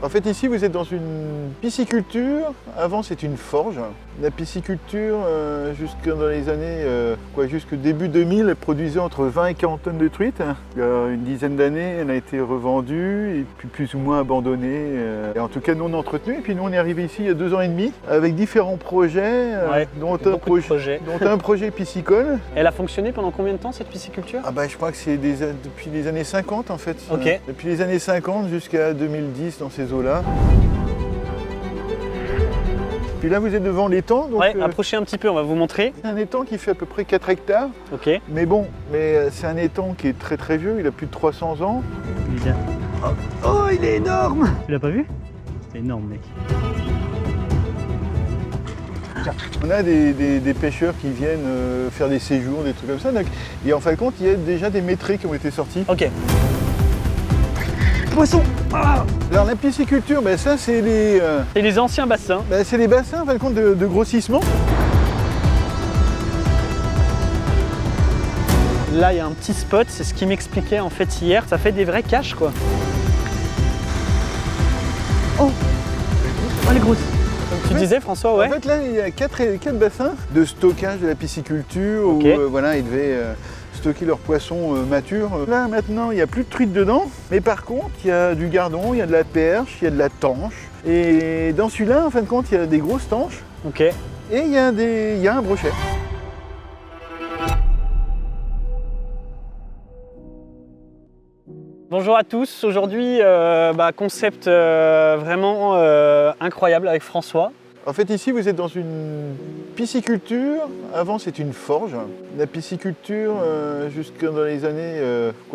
En fait, ici, vous êtes dans une pisciculture. Avant, c'est une forge. La pisciculture, jusque dans les années, jusque début 2000, elle produisait entre 20 et 40 tonnes de truites. Il y a une dizaine d'années, elle a été revendue et puis plus ou moins abandonnée, et en tout cas non entretenue. Et puis nous, on est arrivé ici il y a 2 ans et demi avec différents projets, dont un projet piscicole. Elle a fonctionné pendant combien de temps cette pisciculture? Je crois que c'est depuis les années 50 en fait. Ok. Depuis les années 50 jusqu'à 2010 dans ces eaux-là. Puis là, vous êtes devant l'étang. Approchez un petit peu, on va vous montrer. C'est un étang qui fait à peu près 4 hectares. Ok. Mais c'est un étang qui est très très vieux, il a plus de 300 ans. Il est énorme! Tu l'as pas vu? C'est énorme, mec. On a des pêcheurs qui viennent faire des séjours, des trucs comme ça. Et en fin de compte, il y a déjà des métrés qui ont été sortis. Ok. Poisson! Alors la pisciculture, ça c'est les... C'est les anciens bassins. C'est les bassins en fin de compte de grossissement. Là, il y a un petit spot, c'est ce qu'il m'expliquait en fait hier. Ça fait des vraies caches, quoi. Oh, elle est grosse. Tu disais, François, ouais. En fait, là, il y a 4 bassins de stockage de la pisciculture où ils devaient stocker leurs poissons matures. Là, maintenant, il n'y a plus de truites dedans. Mais par contre, il y a du gardon, il y a de la perche, il y a de la tanche. Et dans celui-là, en fin de compte, il y a des grosses tanches. Ok. Et il y a un brochet. Bonjour à tous, aujourd'hui concept vraiment incroyable avec François. En fait, ici, vous êtes dans une pisciculture. Avant, c'est une forge. La pisciculture, jusque dans les années,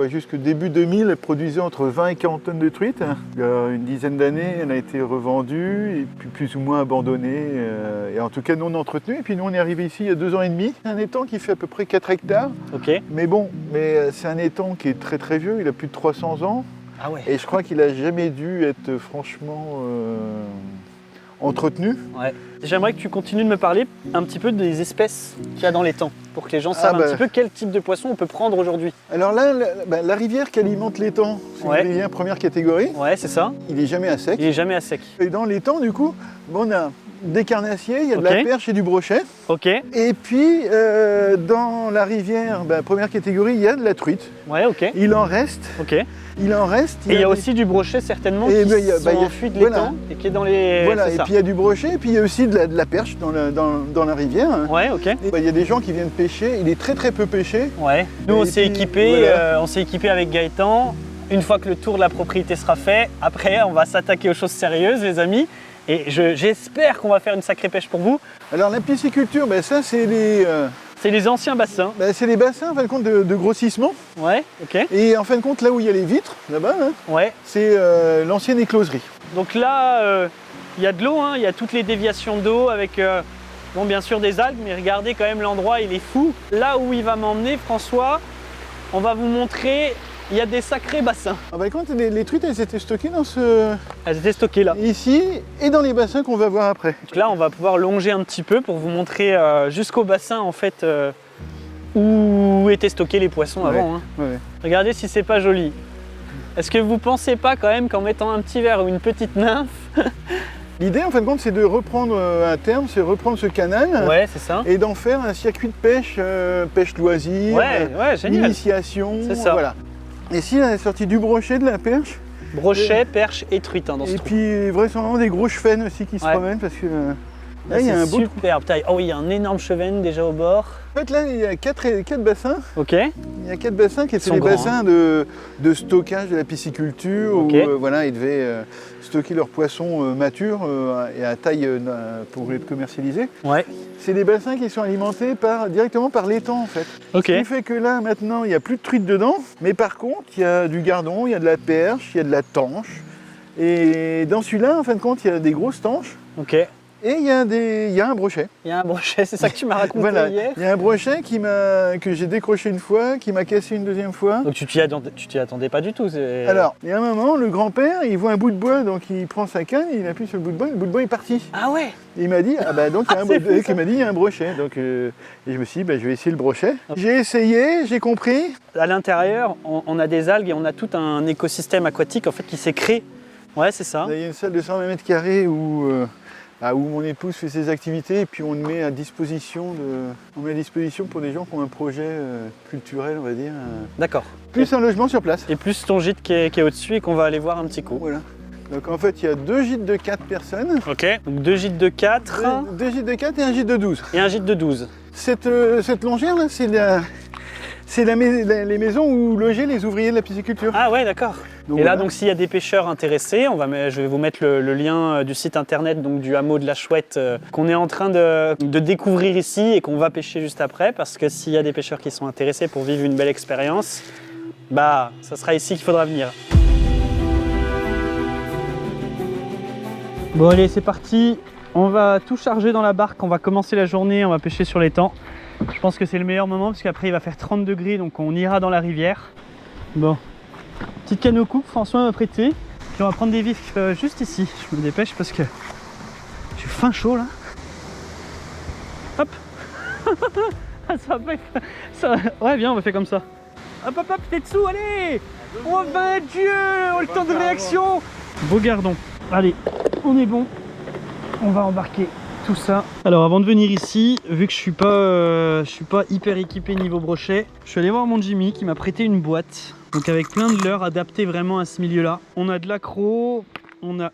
jusque début 2000, elle produisait entre 20 et 40 tonnes de truites. Il y a une dizaine d'années, elle a été revendue et puis plus ou moins abandonnée, et en tout cas non entretenue. Et puis nous, on est arrivé ici il y a 2 ans et demi. C'est un étang qui fait à peu près 4 hectares. Ok. Mais c'est un étang qui est très très vieux, il a plus de 300 ans. Ah ouais. Et je crois qu'il n'a jamais dû être franchement entretenu. Ouais. J'aimerais que tu continues de me parler un petit peu des espèces qu'il y a dans l'étang, pour que les gens savent un petit peu quel type de poisson on peut prendre aujourd'hui. Alors là, la rivière qui alimente l'étang, c'est une rivière première catégorie. Ouais, c'est ça. Il n'est jamais à sec. Il est jamais à sec. Et dans l'étang, du coup, on a des carnassiers, il y a de la perche et du brochet. Ok. Et puis, dans la rivière, première catégorie, il y a de la truite. Ouais, ok. Il en reste. Ok. Il en reste. Et il y a aussi du brochet certainement qui sont enfuis de l'étang et qui est dans les... Voilà, et puis il y a du brochet, et puis il y a aussi de la perche dans la rivière. Ouais, ok. Il y a des gens qui viennent pêcher, il est très très peu pêché. Ouais. Nous on s'est équipé, avec Gaëtan. Une fois que le tour de la propriété sera fait, après on va s'attaquer aux choses sérieuses les amis. Et j'espère qu'on va faire une sacrée pêche pour vous. Alors la pisciculture, ça c'est les... C'est les anciens bassins. C'est les bassins en fin de compte de grossissement. Ouais, ok. Et en fin de compte, là où il y a les vitres, là-bas, ouais. C'est l'ancienne écloserie. Donc là, il y a de l'eau, il y a toutes les déviations d'eau avec, bien sûr des algues, mais regardez quand même l'endroit, il est fou. Là où il va m'emmener, François, on va vous montrer, il y a des sacrés bassins. Quand les truites, elles étaient stockées dans ce... Elles étaient stockées là. Ici, et dans les bassins qu'on va voir après. Donc là, on va pouvoir longer un petit peu pour vous montrer jusqu'au bassin, en fait, où étaient stockés les poissons avant. Ouais. Regardez si c'est pas joli. Est-ce que vous pensez pas quand même qu'en mettant un petit verre ou une petite nymphe... L'idée, en fin de compte, c'est de reprendre un terme, c'est reprendre ce canal c'est ça. Et d'en faire un circuit de pêche, pêche loisir, génial. initiation. C'est ça. Voilà. Et ici, on est sorti du brochet, de la perche. Brochet, perche et truite dans ce trou. Et puis, vraisemblablement des gros chevènes aussi qui se promènent parce que là, il y a un beau trou. Superbe. Oh oui, il y a un énorme chevenne déjà au bord. En fait, là, il y a 4 bassins. Ok. Il y a 4 bassins qui étaient les bassins de stockage de la pisciculture où ils devaient stocker leurs poissons matures et à taille pour être commercialisés. Ouais. C'est des bassins qui sont alimentés directement par l'étang en fait. Ok. Ce qui fait que là maintenant il n'y a plus de truite dedans, mais par contre il y a du gardon, il y a de la perche, il y a de la tanche. Et dans celui-là en fin de compte il y a des grosses tanches. Ok. Et il y a un brochet. Il y a un brochet, c'est ça que tu m'as raconté hier. Il y a un brochet que j'ai décroché une fois, qui m'a cassé une deuxième fois. Donc tu t'y attendais pas du tout. Alors, il y a un moment, le grand-père, il voit un bout de bois, donc il prend sa canne, il appuie sur le bout de bois est parti. Ah ouais. Et il m'a dit, il y a un brochet. Donc, et je me suis dit, je vais essayer le brochet. J'ai essayé, j'ai compris. À l'intérieur, on a des algues et on a tout un écosystème aquatique en fait, qui s'est créé Ouais, c'est ça. Là, il y a une salle de 120 mètres carrés où mon épouse fait ses activités et puis on met à disposition pour des gens qui ont un projet culturel, on va dire. D'accord. Plus un logement sur place. Et plus ton gîte qui est au-dessus et qu'on va aller voir un petit coup. Voilà. Donc en fait, il y a 2 gîtes de 4 personnes. Ok. Donc 2 gîtes de 4. 2 gîtes de 4 et un gîte de 12. Et un gîte de 12. Cette longère là, c'est les maisons où logeaient les ouvriers de la pisciculture. Ah ouais, d'accord. Donc et là, voilà. donc s'il y a des pêcheurs intéressés, je vais vous mettre le lien du site internet donc, du hameau de la Chouette qu'on est en train de découvrir ici et qu'on va pêcher juste après. Parce que s'il y a des pêcheurs qui sont intéressés pour vivre une belle expérience, bah ça sera ici qu'il faudra venir. Bon allez, c'est parti. On va tout charger dans la barque, on va commencer la journée, on va pêcher sur l'étang. Je pense que c'est le meilleur moment parce qu'après il va faire 30 degrés donc on ira dans la rivière. Bon, petite canne au coupe, François m'a prêté. Puis on va prendre des vifs juste ici. Je me dépêche parce que j'ai faim chaud là. Hop. Ça va pas être... ça... Ouais bien, on va faire comme ça. Hop hop hop, t'es dessous, allez. Oh ben Dieu, oh, le temps de réaction. Beau gardon. Allez, on est bon. On va embarquer tout ça. Alors avant de venir ici, vu que je suis pas hyper équipé niveau brochet, je suis allé voir mon Jimmy qui m'a prêté une boîte. Donc avec plein de leurres adaptés vraiment à ce milieu-là. On a de l'accro.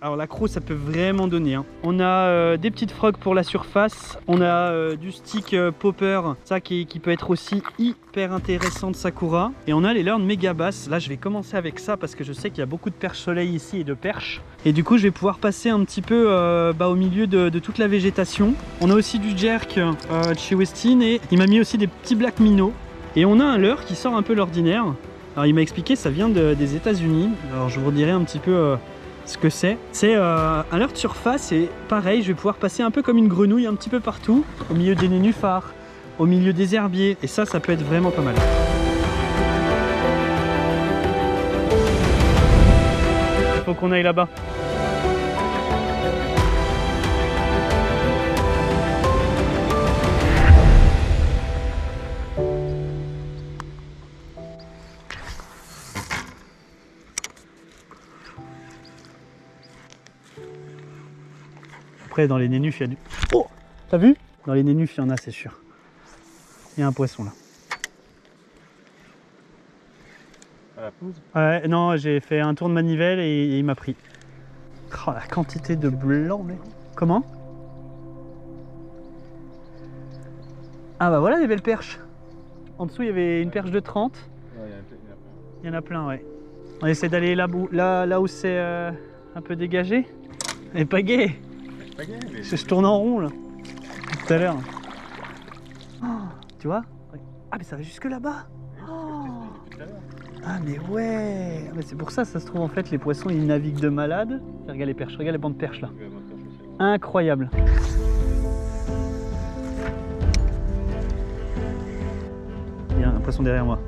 Alors l'accro ça peut vraiment donner. Hein. On a des petites frogs pour la surface. On a du stick popper, ça qui peut être aussi hyper intéressant de Sakura. Et on a les leurres méga basses. Là je vais commencer avec ça parce que je sais qu'il y a beaucoup de perches soleil ici et de perches. Et du coup je vais pouvoir passer un petit peu au milieu de toute la végétation. On a aussi du jerk de chez Westin et il m'a mis aussi des petits black minnows. Et on a un leurre qui sort un peu l'ordinaire. Alors il m'a expliqué ça vient des États-Unis. Alors je vous redirai un petit peu ce que c'est. C'est un leurre de surface et pareil, je vais pouvoir passer un peu comme une grenouille un petit peu partout, au milieu des nénuphars, au milieu des herbiers et ça peut être vraiment pas mal. Il faut qu'on aille là-bas. Après, dans les nénufs, il y a du... Oh, t'as vu? Dans les nénufs, il y en a, c'est sûr. Il y a un poisson là. À la pause? Ouais, non, j'ai fait un tour de manivelle et il m'a pris. Oh, la quantité de blanc, mec. Comment? Ah bah voilà les belles perches. En dessous, il y avait une perche de 30. Ouais, Il y en a plein, ouais. On essaie d'aller là où c'est un peu dégagé. Et pas gay. Pas gay, mais... Je tourne en rond là. Tout à l'heure. Oh, tu vois? Ah mais ça va jusque là-bas. Oh. Ah mais ouais. Ah, mais c'est pour ça se trouve en fait les poissons ils naviguent de malade. Regarde les perches, regarde les bancs de perches là. Incroyable. Il y a un poisson derrière moi.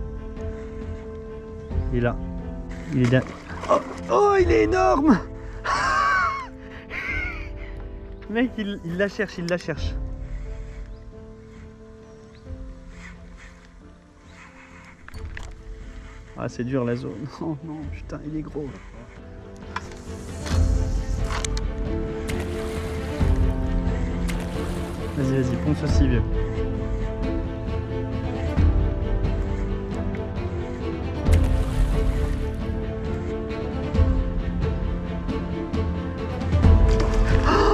Il est là. Il est derrière. Oh, il est énorme. Mec, il la cherche, il la cherche. Ah, c'est dur la zone. Oh non, putain, il est gros. Vas-y, ponce aussi, vieux.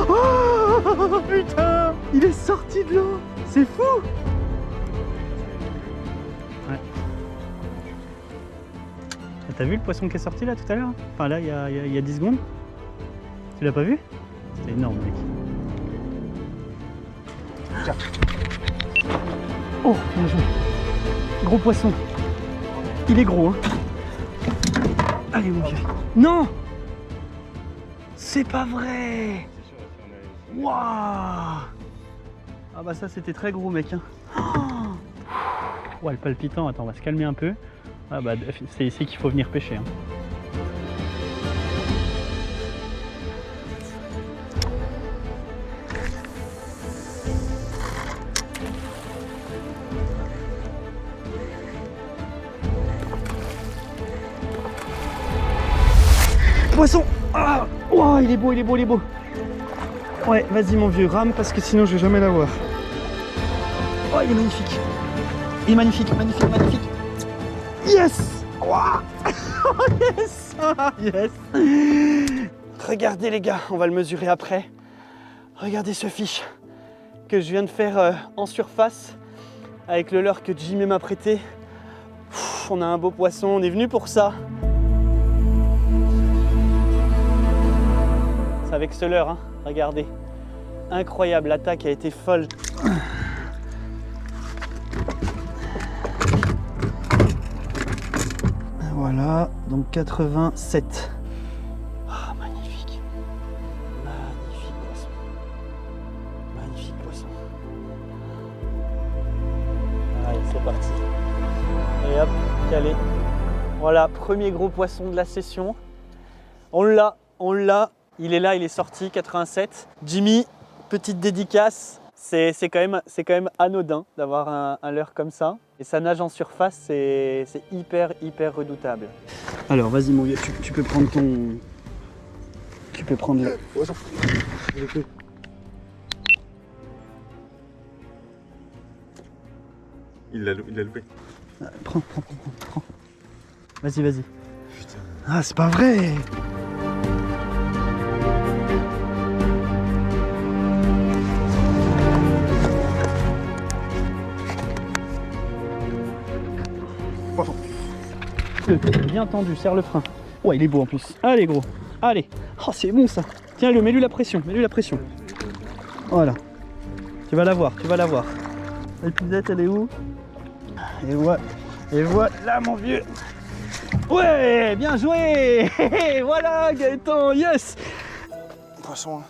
Oh putain, il est sorti de l'eau. C'est fou. Ouais. T'as vu le poisson qui est sorti là tout à l'heure? Enfin là, il y a 10 secondes. Tu l'as pas vu? C'était énorme, mec. Tiens. Oh, bien joué. Gros poisson. Il est gros, hein. Allez, mon vieux. Non! C'est pas vrai! Waouh! Ah bah ça c'était très gros, mec. Hein. Oh ouais, le palpitant. Attends, on va se calmer un peu. Ah bah c'est ici qu'il faut venir pêcher. Hein. Poisson! Ah, oh, il est beau, il est beau, il est beau. Ouais, vas-y mon vieux, rame parce que sinon je vais jamais l'avoir. Oh, il est magnifique. Il est magnifique, magnifique, magnifique. Yes! Wow. Yes! Ah, yes! Regardez les gars, on va le mesurer après. Regardez ce fiche que je viens de faire en surface avec le leurre que Jimmy m'a prêté. Pff, on a un beau poisson, on est venu pour ça. C'est avec ce leurre, hein, regardez. Incroyable, l'attaque a été folle. Voilà, donc 87. Ah, magnifique. Magnifique poisson. Magnifique poisson. Allez, c'est parti. Et hop, calé. Voilà, premier gros poisson de la session. On l'a, on l'a. Il est là, il est sorti, 87. Jimmy, petite dédicace. C'est quand même anodin d'avoir un leurre comme ça. Et ça nage en surface, c'est hyper redoutable. Alors vas-y mon vieux, tu peux prendre ton... Tu peux prendre le... Il l'a loupé. Prends. Vas-y. Putain. Ah, c'est pas vrai! Bien tendu, serre le frein. Ouais, il est beau en plus. Allez gros, allez. Oh, c'est bon ça. Tiens, mets-lui la pression, Voilà. Tu vas la voir. L'épisode, elle est où? Et voilà mon vieux. Ouais, bien joué. Voilà Gaëtan, yes. Poisson.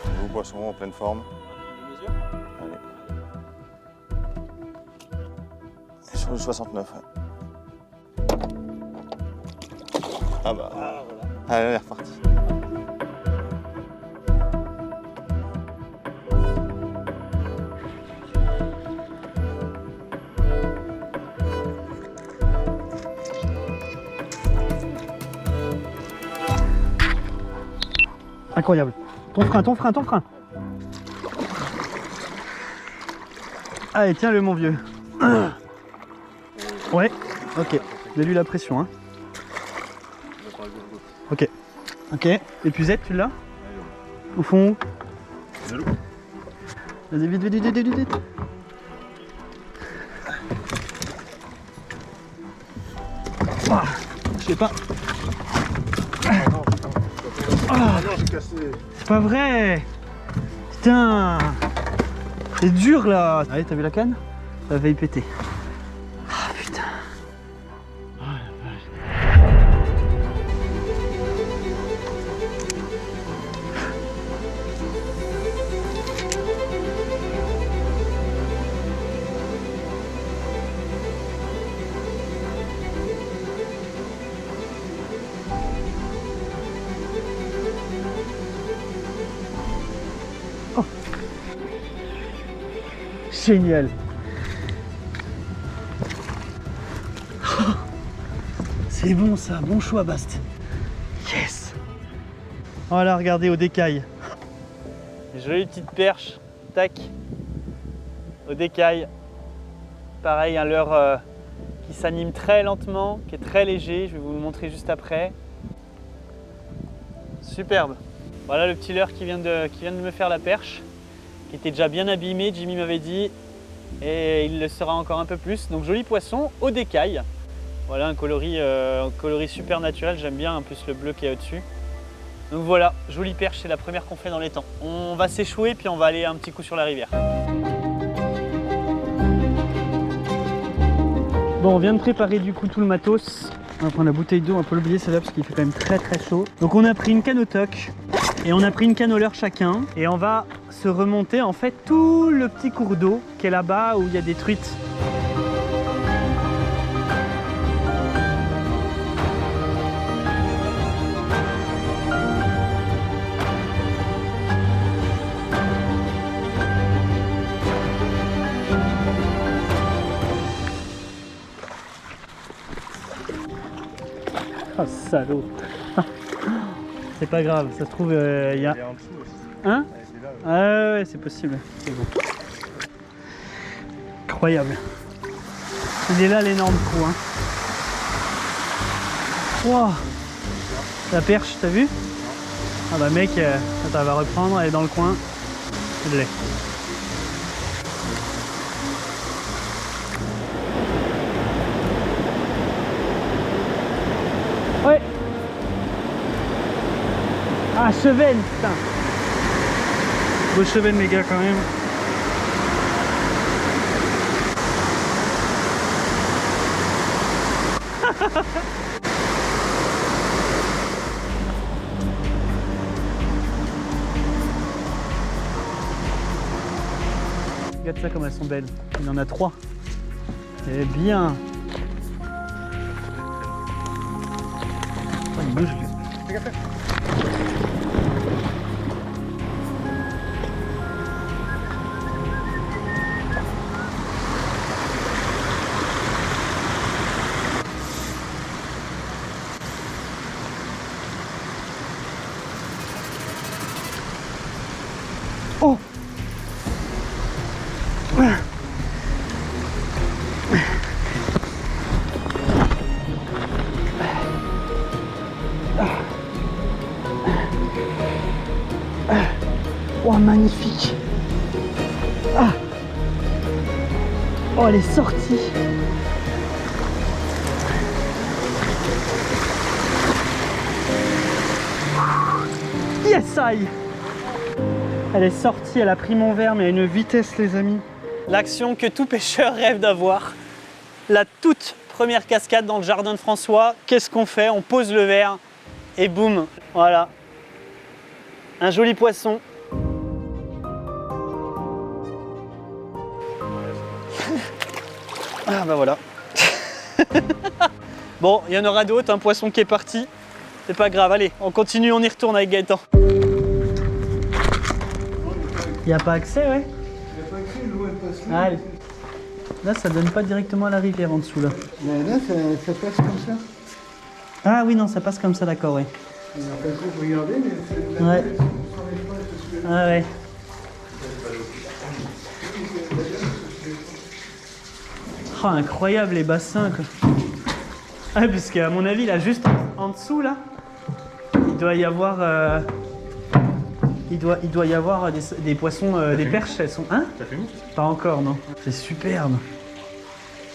Beau poisson en pleine forme. Allez. Et sur le 69. Ouais. Ah bah. Ah, voilà. Allez, elle est repartie. Incroyable. Ton frein. Allez, tiens-le mon vieux. Ouais, ok. Mets-lui la pression, hein. Ok. Épuisette, tu l'as? Au fond. Vas-y, vite. Ah, je sais pas. Ah, c'est pas vrai. Putain. C'est dur là. Allez, t'as vu la canne? Ça va y péter. Ah putain. Oh la vache. Oh. Génial. C'est bon ça, bon choix Bast. Yes. Voilà, regardez au décaille. Jolie petite perche, tac. Au décaille. Pareil, un leurre qui s'anime très lentement, qui est très léger. Je vais vous le montrer juste après. Superbe. Voilà le petit leurre qui vient de me faire la perche, qui était déjà bien abîmé, Jimmy m'avait dit, et il le sera encore un peu plus. Donc joli poisson au décaille. Voilà un coloris super naturel, j'aime bien en plus le bleu qui est au-dessus. Donc voilà, jolie perche, c'est la première qu'on fait dans les temps. On va s'échouer puis on va aller un petit coup sur la rivière. Bon, on vient de préparer du coup tout le matos. On va prendre la bouteille d'eau, on peut l'oublier celle-là parce qu'il fait quand même très chaud. Donc on a pris une canne au toc et on a pris une canne au leurre chacun. Et on va se remonter en fait tout le petit cours d'eau qui est là-bas où il y a des truites. Oh salaud. C'est pas grave, ça se trouve, il y a... Il est en dessous aussi. Hein? Ouais, il est là, ouais. Ah ouais, c'est possible. C'est bon. Incroyable. Il est là l'énorme trou. Hein. Wow. La perche, t'as vu? Ah bah mec, attends, elle va reprendre, elle est dans le coin. Je l'ai. Ouais. Ah, chevenne, putain. Beau chevenne les gars quand même. Regarde ça comme elles sont belles. Il y en a 3. Eh bien. Oh, il bouge lui. Oh! Oh, magnifique! Ah! Oh, elle est sortie! Yes, aïe! Elle est sortie, elle a pris mon verre, mais à une vitesse, les amis. L'action que tout pêcheur rêve d'avoir. La toute première cascade dans le jardin de François. Qu'est-ce qu'on fait? On pose le verre et boum, voilà. Un joli poisson. Ah bah voilà. Bon, il y en aura d'autres, un poisson qui est parti. C'est pas grave, allez, on continue, on y retourne avec Gaëtan. Il n'y a pas accès, ouais? Il n'y a pas accès, l'eau elle passe là. Allez. Là, ça donne pas directement à la rivière en dessous, là. Là, ça passe comme ça. Ah oui, non, ça passe comme ça, d'accord, ouais. Il n'y a pas le temps de regarder, mais c'est Ouais. Ah ouais. Oh, incroyable les bassins, quoi. Ah, parce qu'à mon avis, là, juste en dessous, là, il doit y avoir... Il doit y avoir des poissons, des perches, elles sont... Hein? T'as fait où? Pas encore, non. C'est superbe.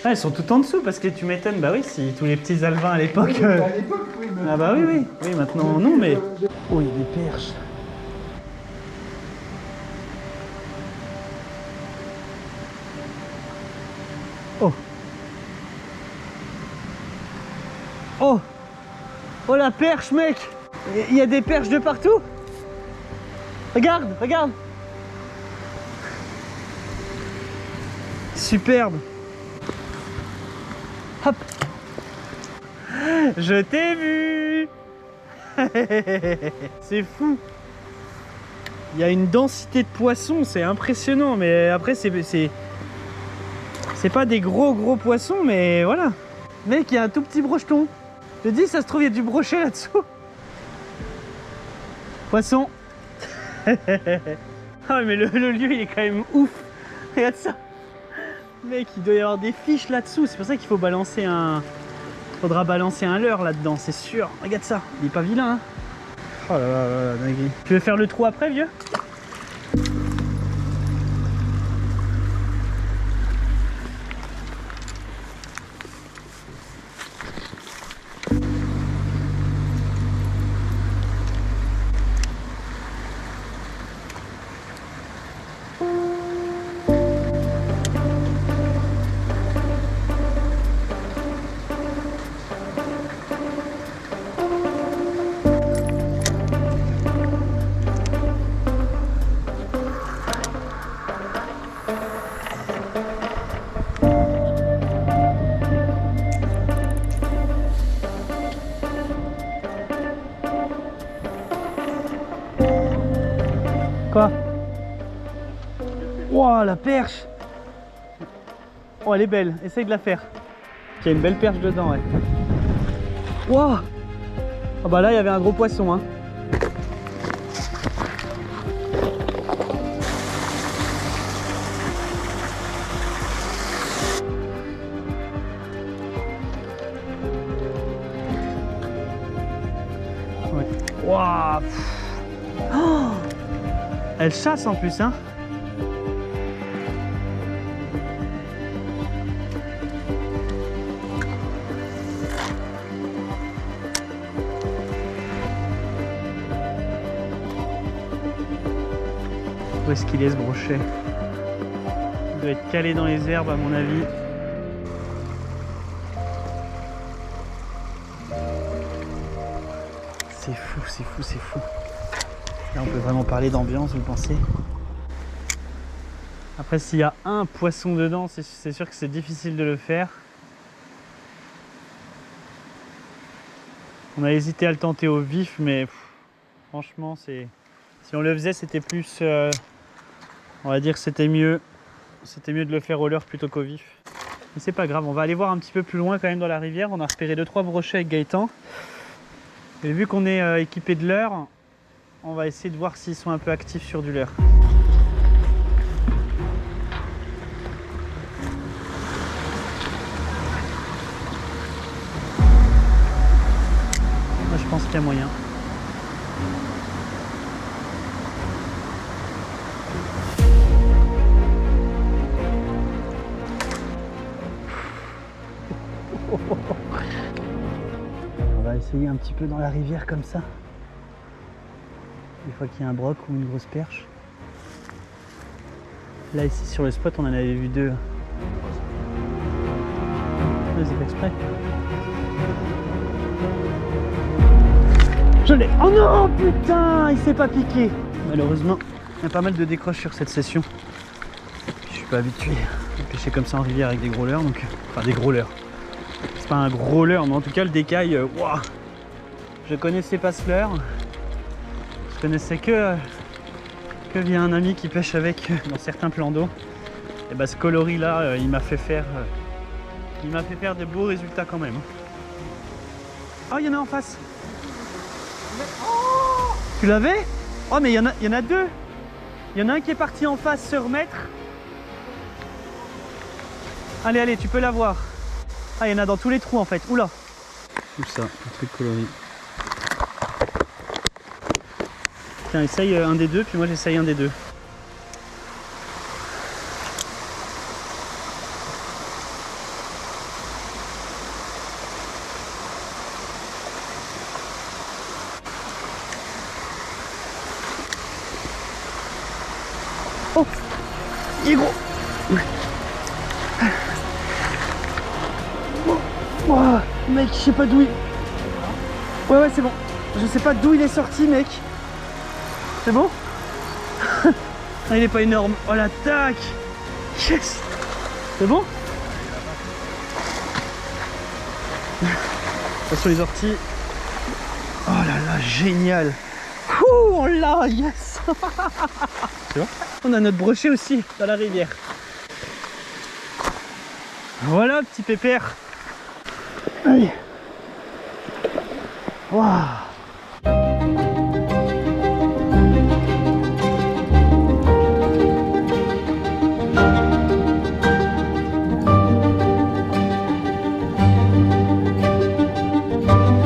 Ah, elles sont toutes en dessous, parce que tu m'étonnes, bah oui, si tous les petits alevins à l'époque... À l'époque, oui. Mais... Ah bah oui, oui. Oui, maintenant, non, mais... Oh, il y a des perches. Oh. Oh. Oh, la perche, mec. Il y a des perches de partout. Regarde, regarde. Superbe. Hop. Je t'ai vu. C'est fou. Il y a une densité de poissons, c'est impressionnant. Mais après, c'est pas des gros poissons, mais voilà. Mec, il y a un tout petit brocheton. Je te dis, ça se trouve, il y a du brochet là-dessous. Poisson. Ah mais le lieu il est quand même ouf. Regarde ça. Mec, il doit y avoir des fiches là-dessous. C'est pour ça qu'il faut balancer un... Faudra balancer un leurre là-dedans, c'est sûr. Regarde ça, il est pas vilain, hein. Oh là là, dingue. Tu veux faire le trou après, vieux? Quoi? Wow, la perche! Oh, elle est belle, essaye de la faire. Il y a une belle perche dedans, ouais. Wow! Ah bah là, il y avait un gros poisson. Hein. Ouais. Waouh. Oh, elle chasse en plus, hein. Où est-ce qu'il est ce brochet? Il doit être calé dans les herbes à mon avis. C'est fou, c'est fou, c'est fou. Là on peut vraiment parler d'ambiance, vous pensez? Après s'il y a un poisson dedans, c'est sûr que c'est difficile de le faire. On a hésité à le tenter au vif, mais franchement c'est... Si on le faisait, c'était plus... on va dire que c'était mieux. C'était mieux de le faire au leurre plutôt qu'au vif. Mais c'est pas grave, on va aller voir un petit peu plus loin quand même dans la rivière. On a repéré 2-3 brochets avec Gaëtan. Et vu qu'on est équipé de leurre, on va essayer de voir s'ils sont un peu actifs sur du leurre. Moi, je pense qu'il y a moyen. On va essayer un petit peu dans la rivière comme ça. Des fois qu'il y a un broc ou une grosse perche. Là ici sur le spot on en avait vu 2. C'est fait exprès. Je l'ai. Oh non putain, il s'est pas piqué. Malheureusement, il y a pas mal de décroches sur cette session. Je suis pas habitué à pêcher comme ça en rivière avec des gros leurres, donc. Enfin des gros leurres. C'est pas un gros leurre, mais en tout cas le décaille, waouh. Je connaissais pas ce leurre. Je connaissais que via un ami qui pêche avec dans certains plans d'eau. Et bah ce coloris là, il m'a fait faire de beaux résultats quand même. Oh, il y en a en face. Oh, tu l'avais? Oh mais il y en a 2. Il y en a un qui est parti en face se remettre. Allez, allez, tu peux l'avoir. Ah, il y en a dans tous les trous en fait. Oula. Où ça, un truc coloré. Tiens, essaye un des deux, puis moi j'essaye un des deux. Oh, il est gros. Oh, mec, je sais pas d'où il... Ouais, c'est bon. Je sais pas d'où il est sorti, mec. C'est bon? Ah, il est pas énorme. Oh l'attaque! Yes! C'est bon? Sur les orties. Oh là là, génial! Ouh, on l'a! Yes! C'est bon? On a notre brochet aussi dans la rivière. Voilà, petit pépère. Allez. Waouh.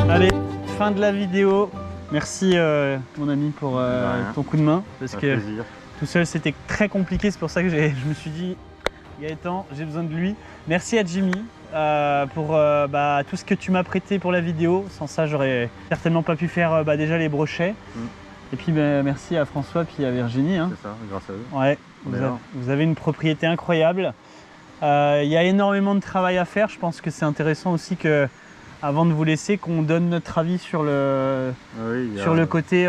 Allez, fin de la vidéo. Merci mon ami pour ton coup de main. Parce que plaisir. Tout seul c'était très compliqué, c'est pour ça que je me suis dit Gaëtan, j'ai besoin de lui. Merci à Jimmy pour tout ce que tu m'as prêté pour la vidéo. Sans ça, j'aurais certainement pas pu faire déjà les brochets. Et puis merci à François et à Virginie. Hein. C'est ça, grâce à eux. Ouais, vous avez une propriété incroyable. Il y a énormément de travail à faire. Je pense que c'est intéressant aussi que, avant de vous laisser, qu'on donne notre avis sur le, sur le côté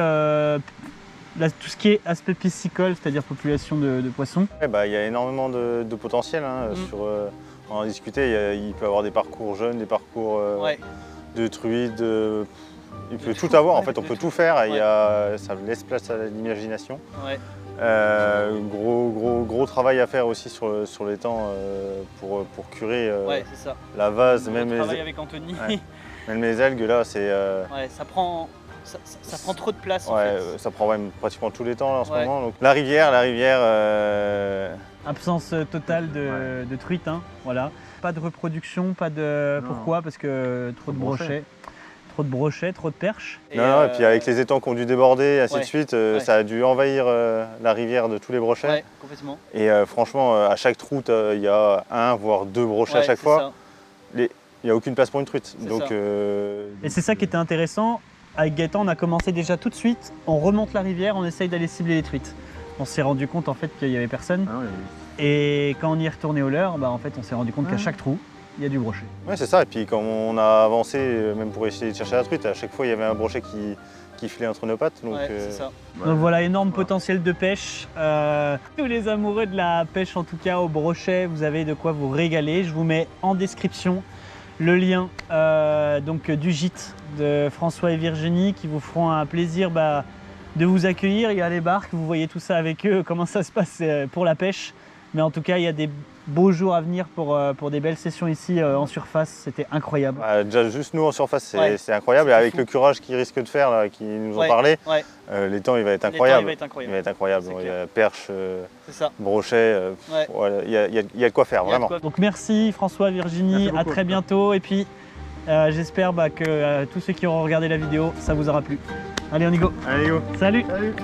tout ce qui est aspect piscicole, c'est-à-dire population de poissons. Ouais, il y a énormément de potentiel. Hein, on en discutait, il peut y avoir des parcours jeunes, des parcours de truites. Il peut tout avoir, en fait, on peut tout faire. Ça laisse place à l'imagination. Ouais. Gros travail à faire aussi sur les temps pour curer Ouais, c'est ça. la vase, On même travaille les, avec Anthony. Ouais. même les algues là, c'est Ouais, ça prend trop de place en ouais, fait. ça prend même pratiquement tout l'étang là, en ce Ouais. moment. Donc, la rivière, Absence totale de truites, hein, voilà. Pas de reproduction, pas de... Non. Pourquoi? Parce que trop de brochets. Trop de brochets, trop de perches. non, et puis avec les étangs qui ont dû déborder, et ainsi ouais, de suite, ouais. ça a dû envahir la rivière de tous les brochets. Ouais, complètement. Et franchement, à chaque troute, il y a 1 voire 2 brochets à Ouais, chaque c'est fois. ça. Il n'y a aucune place pour une truite. C'est Donc, ça. Et c'est ça qui était intéressant. Avec Gaëtan, on a commencé déjà tout de suite. On remonte la rivière, on essaye d'aller cibler les truites. On s'est rendu compte en fait qu'il n'y avait personne. Ah ouais. Et quand on y est retourné au leurre, bah, en fait, on s'est rendu compte qu'à Ouais. chaque trou, il y a du brochet. ouais, c'est ça. Et puis quand on a avancé, même pour essayer de chercher la truite, à chaque fois il y avait un brochet qui filait entre nos pattes. Donc, Ouais, c'est ça. Ouais. Donc voilà, énorme potentiel de pêche. Tous les amoureux de la pêche, en tout cas au brochet, vous avez de quoi vous régaler. Je vous mets en description le lien donc, du gîte de François et Virginie qui vous feront un plaisir de vous accueillir. Il y a les barques, vous voyez tout ça avec eux, comment ça se passe pour la pêche. Mais en tout cas, il y a des beaux jours à venir pour des belles sessions ici en surface. C'était incroyable. déjà juste nous en surface, Ouais. c'est incroyable. Et C'est avec fou. le curage qu'ils risquent de faire, là, qui nous ont Ouais, parlé, ouais. l'étang il va être L'étang, incroyable. il va être incroyable. Il va être incroyable. C'est Il y clair. a perche, C'est ça. brochet, Ouais. voilà, il y a de quoi faire, Il y a de vraiment. quoi. Donc merci François, Virginie, Merci à beaucoup. très bientôt. Et puis j'espère que tous ceux qui auront regardé la vidéo, ça vous aura plu. Allez, on y go. Allez, go. Salut. Salut.